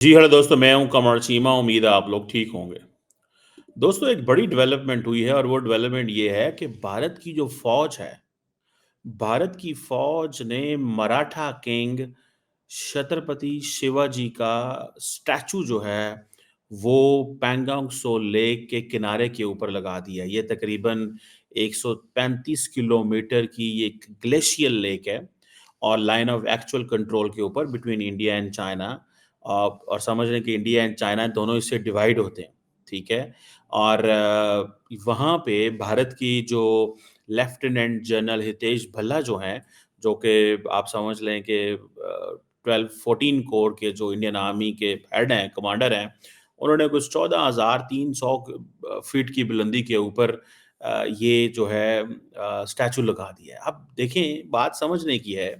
जी hello दोस्तों, मैं हूं कमर चीमा। उम्मीद है आप लोग ठीक होंगे। दोस्तों, एक बड़ी डेवलपमेंट हुई है और वो डेवलपमेंट ये है कि भारत की जो फ़ौज है, भारत की फ़ौज ने मराठा किंग छत्रपति शिवाजी का स्टैचू जो है, वो पैंगोंग त्सो लेक के किनारे के ऊपर लगा दिया। ये तकरीबन 135 किलोमीटर की एक ग्लेशियल लेक है और लाइन ऑफ एक्चुअल कंट्रोल के ऊपर बिटवीन इंडिया एंड चाइना। और समझ लें कि इंडिया एंड चाइना दोनों इससे डिवाइड होते हैं, ठीक है? और वहाँ पे भारत की जो लेफ्टिनेंट जनरल हितेश भल्ला जो हैं, जो कि आप समझ लें कि 12-14 कोर के जो इंडियन आर्मी के हेड हैं, कमांडर हैं, उन्होंने कुछ 14,300 फीट की बुलंदी के ऊपर ये जो है स्टैचू लगा दिया है। अब देखें, बात समझने की है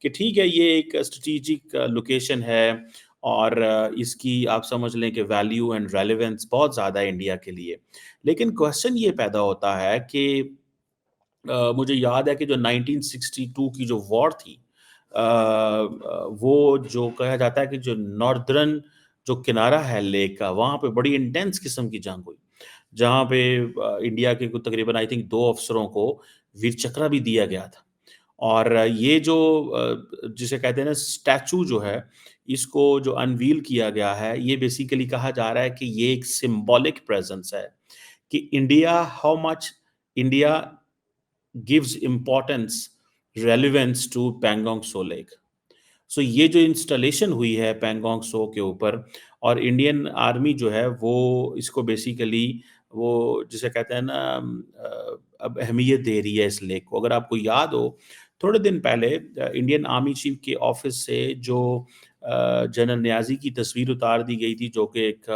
कि ठीक है, ये एक स्ट्रैटेजिक लोकेशन है और इसकी आप समझ लें कि वैल्यू एंड रेलेवेंस बहुत ज़्यादा है इंडिया के लिए। लेकिन क्वेश्चन ये पैदा होता है कि मुझे याद है कि जो 1962 की जो वॉर थी, वो जो कहा जाता है कि जो नॉर्दर्न जो किनारा है लेक का, वहाँ पे बड़ी इंटेंस किस्म की जंग हुई। जहाँ पे इंडिया के कुछ तकरीबन आई थिंक 2 अफ़सरों को वीर चक्र भी दिया गया था। और ये जो जिसे कहते हैं ना स्टैच्यू जो है, इसको जो अनवील किया गया है, ये बेसिकली कहा जा रहा है कि ये एक सिंबॉलिक प्रेज़ेंस है कि India how much India gives importance relevance to Pangong Tso lake. So ये जो इंस्टॉलेशन हुई है पैंगोंग त्सो के ऊपर और इंडियन आर्मी जो है वो इसको बेसिकली वो जिसे कहते हैं ना अब अहमियत दे रही है इस लेक को। अगर आपको याद हो, थोड़े दिन पहले इंडियन आर्मी चीफ के ऑफिस से जो जनरल नियाज़ी की तस्वीर उतार दी गई थी, जो कि एक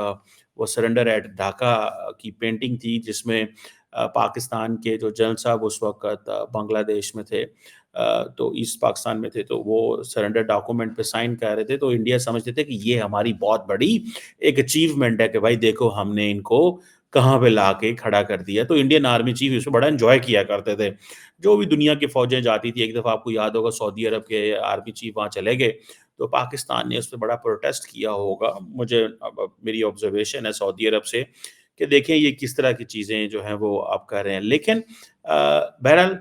वो सरेंडर एट ढाका की पेंटिंग थी, जिसमें पाकिस्तान के जो जनरल साहब उस वक़्त बांग्लादेश में थे, तो ईस्ट पाकिस्तान में थे, तो वो सरेंडर डॉक्यूमेंट पे साइन कर रहे थे, तो इंडिया समझते थे कि ये हमारी बहुत बड़ी एक अचीवमेंट है कि भाई देखो हमने इनको कहाँ पे लाके खड़ा कर दिया। तो इंडियन आर्मी चीफ इसको बड़ा एन्जॉय किया करते थे। जो भी दुनिया की फ़ौजें जाती थी, एक दफ़ा आपको याद होगा सऊदी अरब के आर्मी चीफ वहाँ चले गए, तो पाकिस्तान ने उस पे बड़ा प्रोटेस्ट किया होगा। मुझे अब मेरी ऑब्ज़र्वेशन है सऊदी अरब से कि देखें ये किस तरह की चीज़ें जो हैं वो आप कर रहे हैं। लेकिन बहरहाल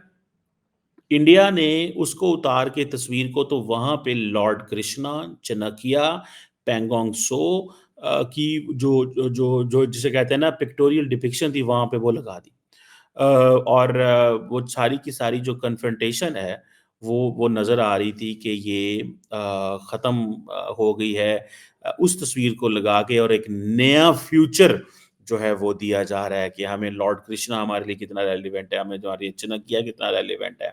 इंडिया ने उसको उतार के तस्वीर को तो वहाँ पे लॉर्ड कृष्णा, चाणक्य, पैंगोंग त्सो की जो जो जो जिसे कहते हैं ना पिक्टोरियल डिपिक्शन थी वहाँ पे वो लगा दी। और वो सारी की सारी जो कन्फ्रंटेशन है, वो नज़र आ रही थी कि ये ख़त्म हो गई है उस तस्वीर को लगा के और एक नया फ्यूचर जो है वो दिया जा रहा है कि हमें लॉर्ड कृष्णा हमारे लिए कितना रेलेवेंट है, हमें हमारी चाणक्य कितना रेलेवेंट है,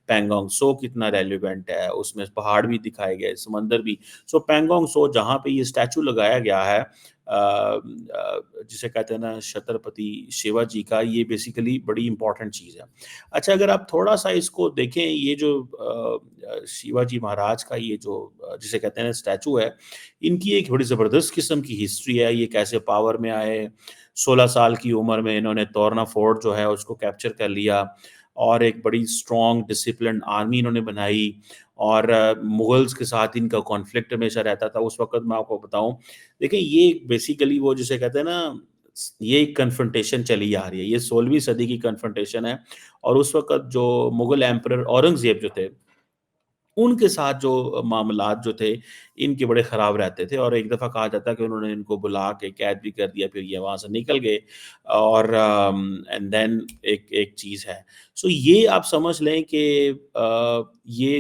पैंगोंग त्सो कितना रेलेवेंट है, उसमें पहाड़ भी दिखाए गए, समंदर भी। सो पैंगोंग त्सो जहाँ पे ये स्टैच्यू लगाया गया है जिसे कहते हैं ना छत्रपति शिवाजी का, ये बेसिकली बड़ी इम्पोर्टेंट चीज़ है। अच्छा, अगर आप थोड़ा-सा इसको देखें, ये जो शिवाजी महाराज का ये जो जिसे कहते हैं ना स्टैच्यू है, इनकी एक बड़ी ज़बरदस्त किस्म की हिस्ट्री है। ये कैसे पावर में आए, 16 साल की उम्र में इन्होंने तोरना फोर्ट जो है उसको कैप्चर कर लिया और एक बड़ी स्ट्रॉन्ग डिसिप्लिन्ड आर्मी इन्होंने बनाई और मुगल्स के साथ इनका कॉन्फ्लिक्ट हमेशा रहता था। उस वक़्त मैं आपको बताऊँ, देखिए ये बेसिकली वो जिसे कहते हैं ना ये एक कन्फ्रंटेशन चली आ रही है। ये 16वीं सदी की कन्फ्रंटेशन है और उस वक़्त जो मुगल एम्परर औरंगज़ेब जो थे, उनके साथ जो मामलात जो थे, इनके बड़े ख़राब रहते थे और एक दफ़ा कहा जाता है कि उन्होंने इनको बुला के कैद भी कर दिया, फिर ये वहाँ से निकल गए और एंड देन एक एक चीज़ है। सो ये आप समझ लें कि ये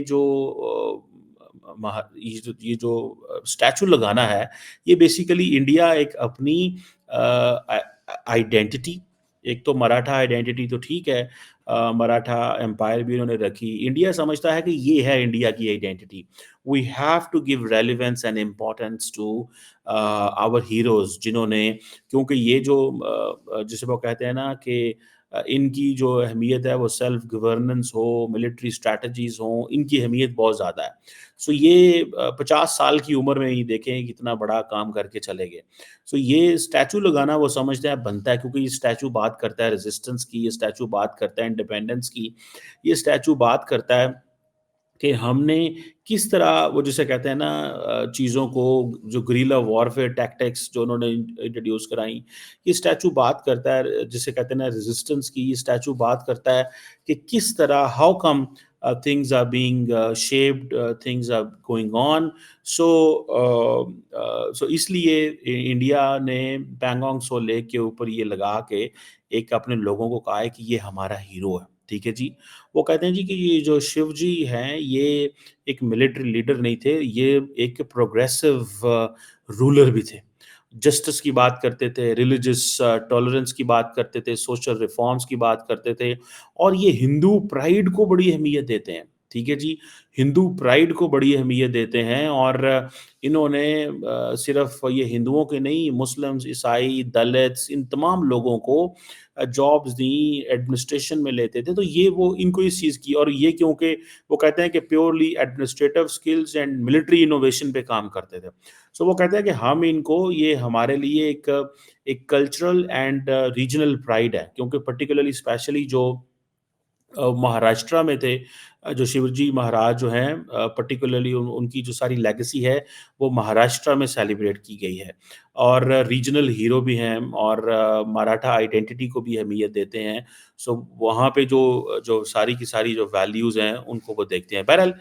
जो स्टैच्यू लगाना है, ये बेसिकली इंडिया एक अपनी आइडेंटिटी, एक तो मराठा आइडेंटिटी तो ठीक है, मराठा एम्पायर भी उन्होंने रखी। इंडिया समझता है कि ये है इंडिया की identity. We have to give relevance and importance to our heroes, जिन्होंने क्योंकि ये जो जिसे वो कहते हैं ना कि इनकी जो अहमियत है वो सेल्फ गवर्नेंस हो, मिलिट्री स्ट्रैटेजीज़ हों, इनकी अहमियत बहुत ज़्यादा है। सो ये 50 साल की उम्र में ही देखें कितना बड़ा काम करके चले गए। सो ये स्टैच्यू लगाना वो समझते हैं बनता है, क्योंकि ये स्टैच्यू बात करता है रेजिस्टेंस की, ये स्टैच्यू बात करता है इंडिपेंडेंस की, ये स्टैच्यू बात करता है कि हमने किस तरह वो जिसे कहते हैं ना चीज़ों को जो गुरिल्ला वॉरफेयर टैक्टिक्स जो उन्होंने इंट्रोड्यूस कराई, ये स्टैचू बात करता है जिसे कहते हैं ना रेजिस्टेंस की, ये स्टैचू बात करता है कि किस तरह how come things are being shaped, things are going on. So so इसलिए इंडिया ने पैंगोंग सो लेक के ऊपर ये लगा के एक अपने लोगों को कहा है कि ये हमारा हीरो है, ठीक है जी। वो कहते हैं जी कि ये जो शिव जी हैं, ये एक मिलिट्री लीडर नहीं थे, ये एक प्रोग्रेसिव रूलर भी थे। जस्टिस की बात करते थे, रिलिजियस टॉलरेंस की बात करते थे, सोशल रिफॉर्म्स की बात करते थे और ये हिंदू प्राइड को बड़ी अहमियत देते हैं, ठीक है जी। हिंदू प्राइड को बड़ी अहमियत देते हैं और इन्होंने सिर्फ़ ये हिंदुओं के नहीं, मुस्लिम्स, ईसाई, दलित्स इन तमाम लोगों को जॉब्स दी, एडमिनिस्ट्रेशन में लेते थे, तो ये वो इनको इस चीज़ की और ये क्योंकि वो कहते हैं कि purely administrative skills and military innovation पे काम करते थे। सो वो कहते हैं कि हम इनको ये हमारे लिए एक एक कल्चरल एंड रीजनल प्राइड है क्योंकि पर्टिकुलरली स्पेशली जो महाराष्ट्र में थे जो शिवाजी महाराज जो हैं पर्टिकुलरली उनकी जो सारी लेगेसी है वो महाराष्ट्र में सेलिब्रेट की गई है और रीजनल हीरो भी हैं और मराठा आइडेंटिटी को भी अहमियत देते हैं। सो वहाँ पे जो जो सारी की सारी जो वैल्यूज़ हैं उनको वो देखते हैं। बहरहाल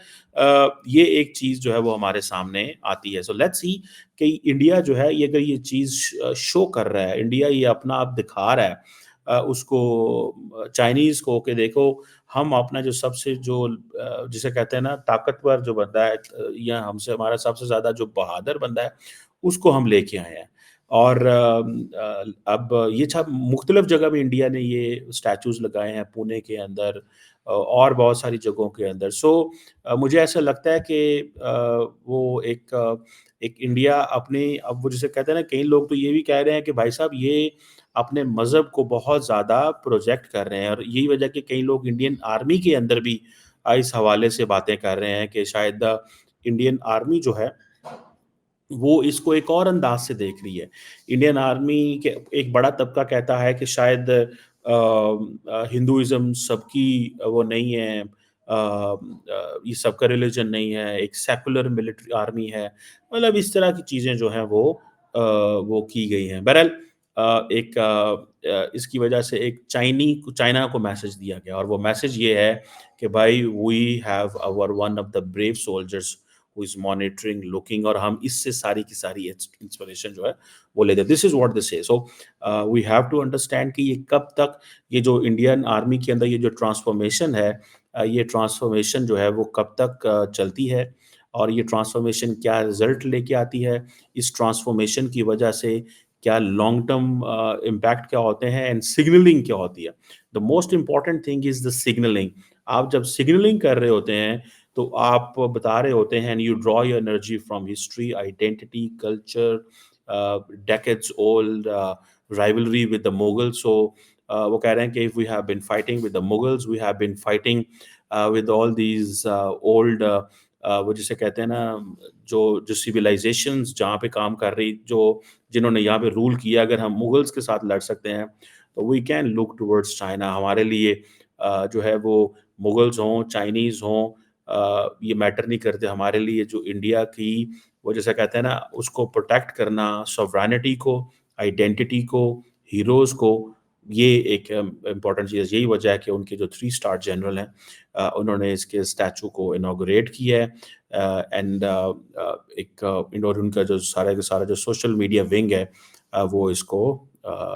ये एक चीज़ जो है वो हमारे सामने आती है। सो लेट्स सी कि इंडिया जो है ये अगर ये चीज़ शो कर रहा है, इंडिया ये अपना आप दिखा रहा है उसको चाइनीज़ को कि देखो हम अपना जो सबसे जो जिसे कहते हैं ना ताकतवर जो बंदा है या हमसे हमारा सबसे ज़्यादा जो बहादुर बंदा है, उसको हम लेके आए हैं। और अब ये सब मुख्तलिफ़ जगह पे इंडिया ने ये स्टैच्यूज़ लगाए हैं, पुणे के अंदर और बहुत सारी जगहों के अंदर। सो मुझे ऐसा लगता है कि वो एक इंडिया अपने अब वो जिसे कहते हैं ना कई लोग तो ये भी कह रहे हैं कि भाई साहब ये अपने मज़हब को बहुत ज़्यादा प्रोजेक्ट कर रहे हैं और यही वजह कि कई लोग इंडियन आर्मी के अंदर भी इस हवाले से बातें कर रहे हैं कि शायद इंडियन आर्मी जो है वो इसको एक और अंदाज से देख रही है। इंडियन आर्मी के एक बड़ा तबका कहता है कि शायद हिंदुइज़्म सबकी वो नहीं है ये सबका रिलिजन नहीं है, एक सेकुलर मिलिट्री आर्मी है। मतलब इस तरह की चीज़ें जो हैं वो की गई हैं। बहरहाल इसकी वजह से एक चाइना को मैसेज दिया गया और वो मैसेज ये है कि भाई we have our one of the brave soldiers who is monitoring, looking और हम इससे सारी की सारी इंस्पिरेशन जो है वो लेते हैं। This is what they say. So we have to understand कि ये कब तक ये जो इंडियन आर्मी के अंदर ये जो ट्रांसफॉर्मेशन है ये ट्रांसफॉर्मेशन जो है वो कब तक चलती है और ये ट्रांसफॉर्मेशन क्या रिज़ल्ट लेके आती है। इस ट्रांसफॉर्मेशन की वजह से क्या लॉन्ग टर्म इम्पैक्ट क्या होते हैं एंड सिग्नलिंग क्या होती है। The most important thing is the signalling. आप जब सिग्नलिंग कर रहे होते हैं तो आप बता रहे होते हैं and you draw your energy from history, identity, culture, decades old rivalry with the Mughals. So वो कह रहे हैं कि if we have been fighting with the Mughals, we have been fighting with all these old वो जिसे कहते हैं ना जो जो सिविलाइजेशंस जहाँ पे काम कर रही जो जिन्होंने यहाँ पे रूल किया अगर हम मुगल्स के साथ लड़ सकते हैं तो we can look towards China. हमारे लिए जो है वो मुगल्स हों चाइनीज़ हों ये मैटर नहीं करते हमारे लिए जो इंडिया की वो जैसा कहते हैं ना उसको प्रोटेक्ट करना सॉवरेनिटी को आइडेंटिटी को हीरोज़ को ये एक इम्पॉर्टेंट चीज़ है। यही वजह है कि उनके जो 3 स्टार जनरल हैं उन्होंने इसके स्टैचू को इनॉग्रेट किया है एंड और उनका जो सारा का सारा जो सोशल मीडिया विंग है वो इसको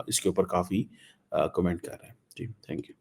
इसके ऊपर काफ़ी कमेंट कर रहे हैं। जी, थैंक यू।